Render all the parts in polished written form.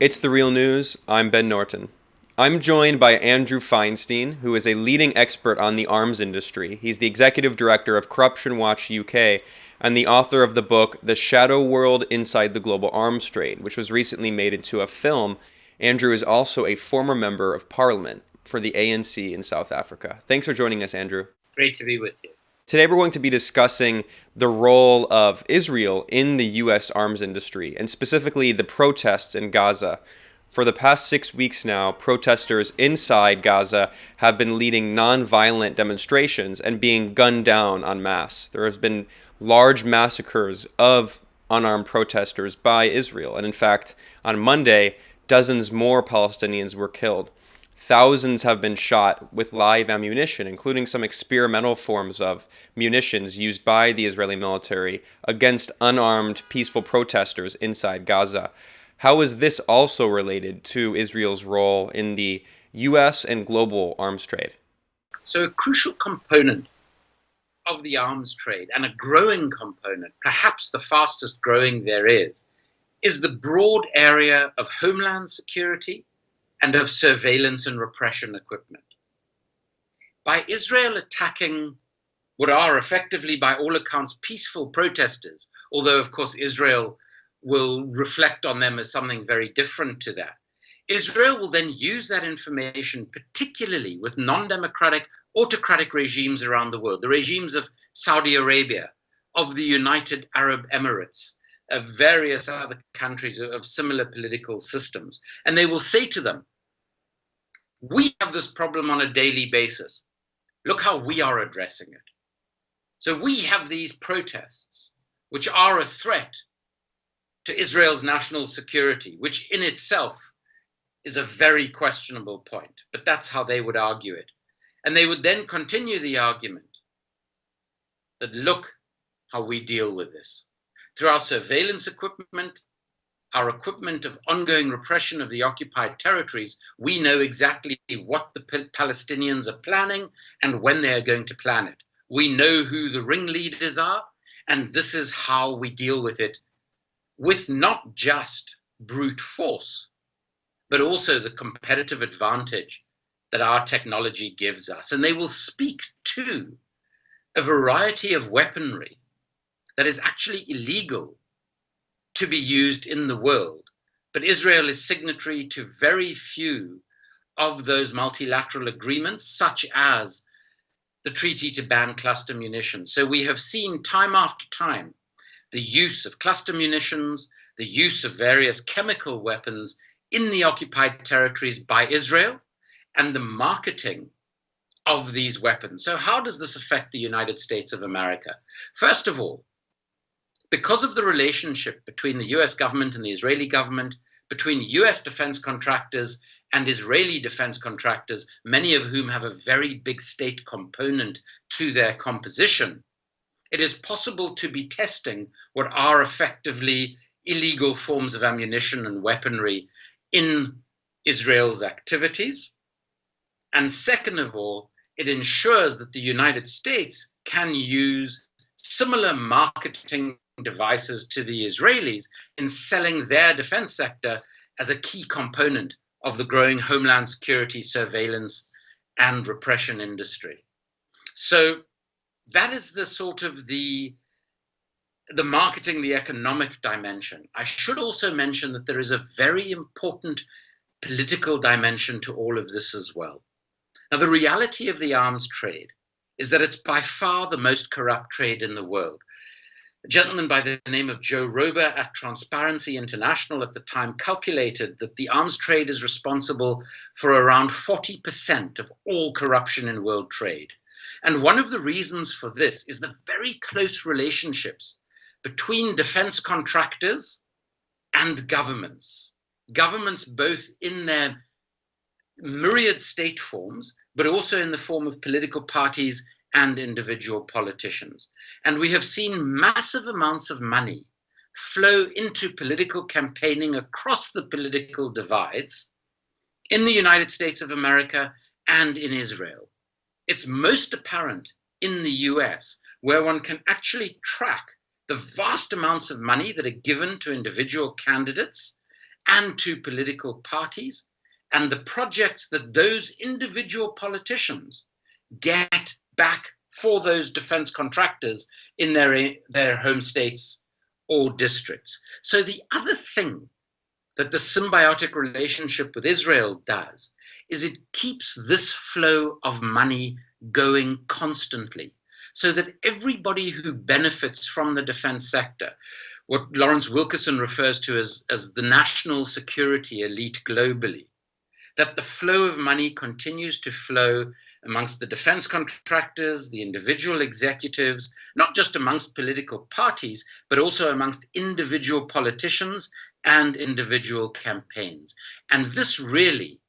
It's the Real News. I'm Ben Norton. I'm joined by Andrew Feinstein, who is a leading expert on the arms industry. He's the executive director of Corruption Watch UK and the author of the book The Shadow World Inside the Global Arms Trade, which was recently made into a film. Andrew is also a former member of parliament for the ANC in South Africa. Thanks for joining us, Andrew. Great to be with you. Today we're going to be discussing the role of Israel in the U.S. arms industry, and specifically the protests in Gaza. For the past 6 weeks now, protesters inside Gaza have been leading non-violent demonstrations and being gunned down en masse. There has been large massacres of unarmed protesters by Israel, and in fact, on Monday, dozens more Palestinians were killed. Thousands have been shot with live ammunition, including some experimental forms of munitions used by the Israeli military against unarmed, peaceful protesters inside Gaza. How is this also related to Israel's role in the U.S. and global arms trade? So a crucial component of the arms trade, and a growing component, perhaps the fastest growing there is the broad area of homeland security and of surveillance and repression equipment. By Israel attacking what are effectively, by all accounts, peaceful protesters, although of course Israel will reflect on them as something very different to that, Israel will then use that information, particularly with non-democratic, autocratic regimes around the world, the regimes of Saudi Arabia, of the United Arab Emirates, of various other countries of similar political systems. And they will say to them, we have this problem on a daily basis. Look how we are addressing it. So we have these protests, which are a threat to Israel's national security, which in itself is a very questionable point, but that's how they would argue it. And they would then continue the argument that look how we deal with this. Through our surveillance equipment, our equipment of ongoing repression of the occupied territories, we know exactly what the Palestinians are planning and when they are going to plan it. We know who the ringleaders are, and this is how we deal with it, with not just brute force, but also the competitive advantage that our technology gives us. And they will speak to a variety of weaponry that is actually illegal to be used in the world. But Israel is signatory to very few of those multilateral agreements, such as the treaty to ban cluster munitions. So we have seen time after time the use of cluster munitions, the use of various chemical weapons in the occupied territories by Israel, and the marketing of these weapons. So how does this affect the United States of America? First of all, because of the relationship between the US government and the Israeli government, between US defense contractors and Israeli defense contractors, many of whom have a very big state component to their composition, it is possible to be testing what are effectively illegal forms of ammunition and weaponry in Israel's activities. And second of all, it ensures that the United States can use similar marketing devices to the Israelis in selling their defense sector as a key component of the growing homeland security, surveillance, and repression industry. So that is the sort of the marketing, the economic dimension. I should also mention that there is a very important political dimension to all of this as well. Now, the reality of the arms trade is that it's by far the most corrupt trade in the world. A gentleman by the name of Joe Rober at Transparency International at the time calculated that the arms trade is responsible for around 40% of all corruption in world trade. And one of the reasons for this is the very close relationships between defense contractors and governments. Governments both in their myriad state forms, but also in the form of political parties and individual politicians. And we have seen massive amounts of money flow into political campaigning across the political divides in the United States of America and in Israel. It's most apparent in the US, where one can actually track the vast amounts of money that are given to individual candidates and to political parties, and the projects that those individual politicians get back for those defense contractors in their home states or districts. So the other thing that the symbiotic relationship with Israel does is it keeps this flow of money going constantly, so that everybody who benefits from the defense sector, what Lawrence Wilkerson refers to as the national security elite globally, that the flow of money continues to flow amongst the defense contractors, the individual executives, not just amongst political parties, but also amongst individual politicians and individual campaigns. And this really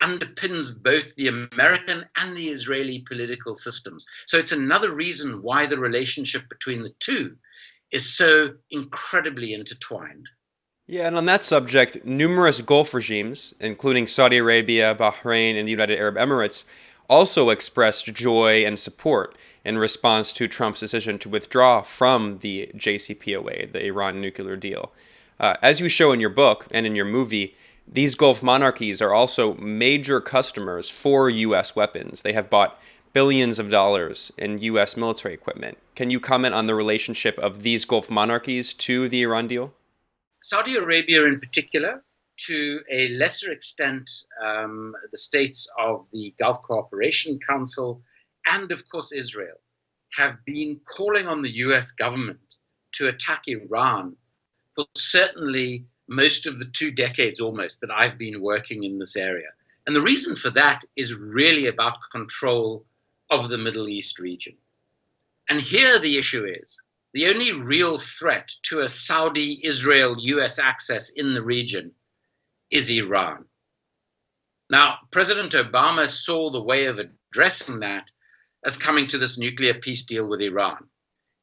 underpins both the American and the Israeli political systems. So it's another reason why the relationship between the two is so incredibly intertwined. Yeah, and on that subject, numerous Gulf regimes, including Saudi Arabia, Bahrain, and the United Arab Emirates, also expressed joy and support in response to Trump's decision to withdraw from the JCPOA, the Iran nuclear deal. As you show in your book and in your movie, these Gulf monarchies are also major customers for U.S. weapons. They have bought billions of dollars in U.S. military equipment. Can you comment on the relationship of these Gulf monarchies to the Iran deal? Saudi Arabia in particular, to a lesser extent, the states of the Gulf Cooperation Council, and of course Israel, have been calling on the US government to attack Iran for certainly most of the 2 decades almost that I've been working in this area. And the reason for that is really about control of the Middle East region. And here the issue is, the only real threat to a Saudi-Israel-US access in the region is Iran. Now, President Obama saw the way of addressing that as coming to this nuclear peace deal with Iran,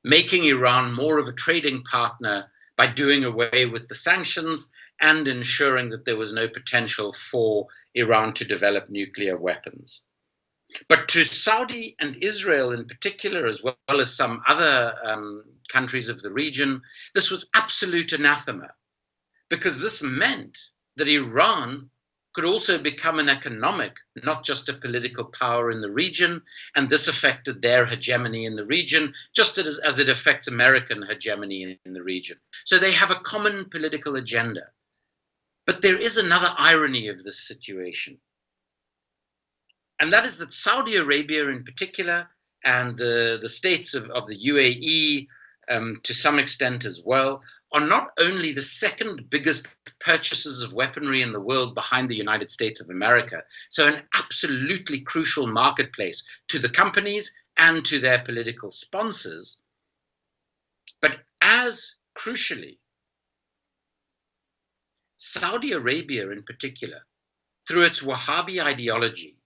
making Iran more of a trading partner by doing away with the sanctions and ensuring that there was no potential for Iran to develop nuclear weapons. But to Saudi and Israel in particular, as well as some other countries of the region, this was absolute anathema, because this meant that Iran could also become an economic, not just a political power in the region, and this affected their hegemony in the region, just as it affects American hegemony in the region. So they have a common political agenda. But there is another irony of this situation. And that is that Saudi Arabia in particular, and the states of the UAE to some extent as well, are not only the second biggest purchasers of weaponry in the world behind the United States of America, so an absolutely crucial marketplace to the companies and to their political sponsors, but as crucially, Saudi Arabia in particular, through its Wahhabi ideology,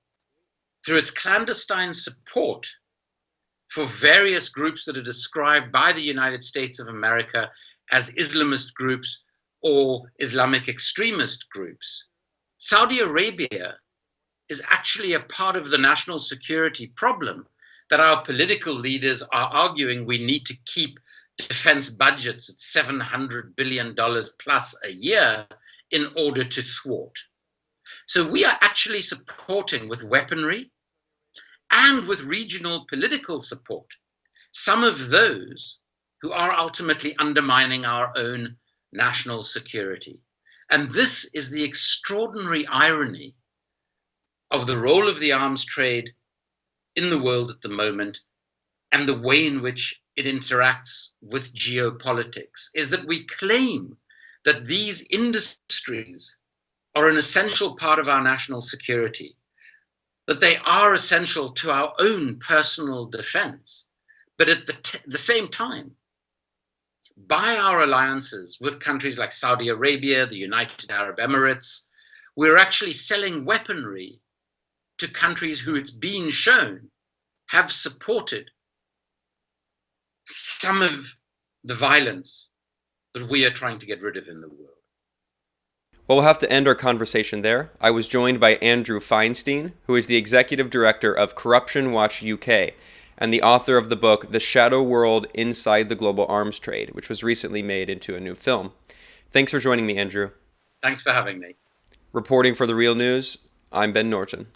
through its clandestine support for various groups that are described by the United States of America as Islamist groups or Islamic extremist groups, Saudi Arabia is actually a part of the national security problem that our political leaders are arguing we need to keep defense budgets at $700 billion plus a year in order to thwart. So we are actually supporting with weaponry and with regional political support some of those who are ultimately undermining our own national security. And this is the extraordinary irony of the role of the arms trade in the world at the moment and the way in which it interacts with geopolitics, is that we claim that these industries are an essential part of our national security, that they are essential to our own personal defense. But at the same time, by our alliances with countries like Saudi Arabia, the United Arab Emirates, we're actually selling weaponry to countries who it's been shown have supported some of the violence that we are trying to get rid of in the world. Well, we'll have to end our conversation there. I was joined by Andrew Feinstein, who is the Executive Director of Corruption Watch UK and the author of the book The Shadow World Inside the Global Arms Trade, which was recently made into a new film. Thanks for joining me, Andrew. Thanks for having me. Reporting for The Real News, I'm Ben Norton.